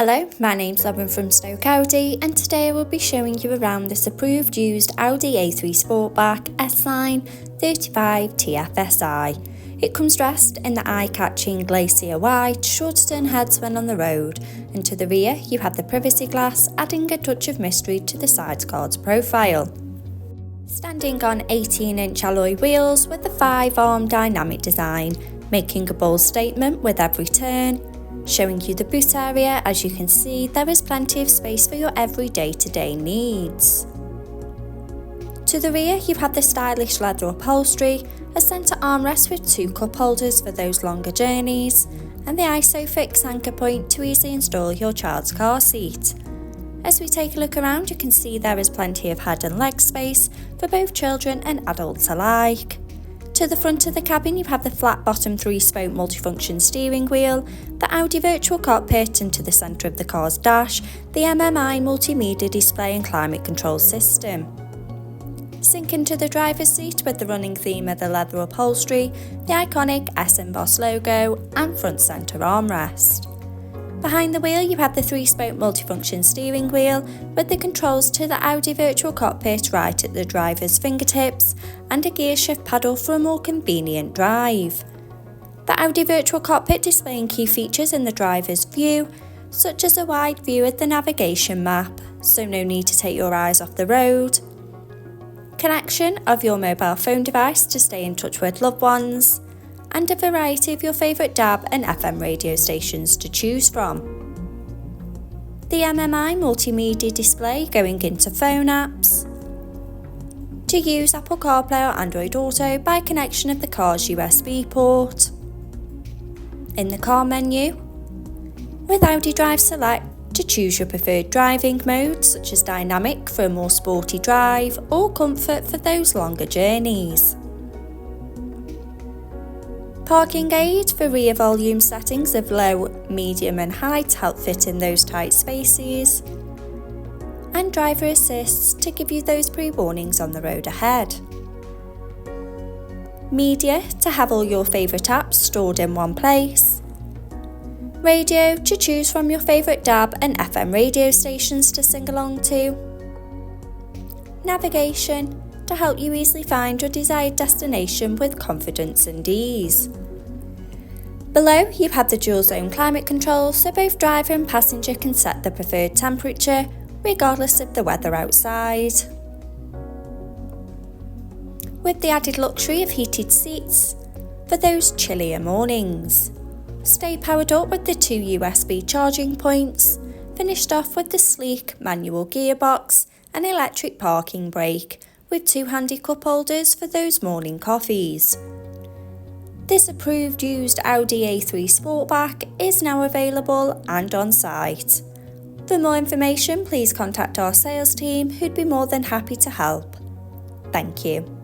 Hello, my name's Lauren from Stoke Audi, and today I will be showing you around this approved used Audi A3 Sportback S-Line 35 TFSI. It comes dressed in the eye-catching glacier white, short-turn heads when on the road, and to the rear you have the privacy glass, adding a touch of mystery to the sidecard's profile. Standing on 18-inch alloy wheels with the 5-arm dynamic design, making a bold statement with every turn. Showing you the boot area, as you can see there is plenty of space for your every day-to-day needs. To the rear you have the stylish leather upholstery, a centre armrest with 2 cup holders for those longer journeys, and the ISOFIX anchor point to easily install your child's car seat. As we take a look around you can see there is plenty of head and leg space for both children and adults alike. To the front of the cabin you have the flat bottom 3-spoke multifunction steering wheel, the Audi virtual cockpit, and to the centre of the car's dash, the MMI multimedia display and climate control system. Sink into the driver's seat with the running theme of the leather upholstery, the iconic S-embossed logo and front centre armrest. Behind the wheel you have the 3-spoke multifunction steering wheel with the controls to the Audi virtual cockpit right at the driver's fingertips and a gear shift pedal for a more convenient drive. The Audi virtual cockpit displaying key features in the driver's view, such as a wide view of the navigation map, so no need to take your eyes off the road. Connection of your mobile phone device to stay in touch with loved ones, and a variety of your favourite DAB and FM radio stations to choose from. The MMI multimedia display going into phone apps. To use Apple CarPlay or Android Auto by connection of the car's USB port. In the car menu, with Audi Drive Select to choose your preferred driving mode such as dynamic for a more sporty drive or comfort for those longer journeys. Parking aid for rear volume settings of low, medium and high to help fit in those tight spaces. And driver assists to give you those pre-warnings on the road ahead. Media to have all your favourite apps stored in one place. Radio to choose from your favourite DAB and FM radio stations to sing along to. Navigation to help you easily find your desired destination with confidence and ease. Below you have the dual zone climate control so both driver and passenger can set the preferred temperature regardless of the weather outside. With the added luxury of heated seats for those chillier mornings. Stay powered up with the 2 USB charging points, finished off with the sleek manual gearbox and electric parking brake with 2 handy cup holders for those morning coffees. This approved used Audi A3 Sportback is now available and on site. For more information please contact our sales team who'd be more than happy to help. Thank you.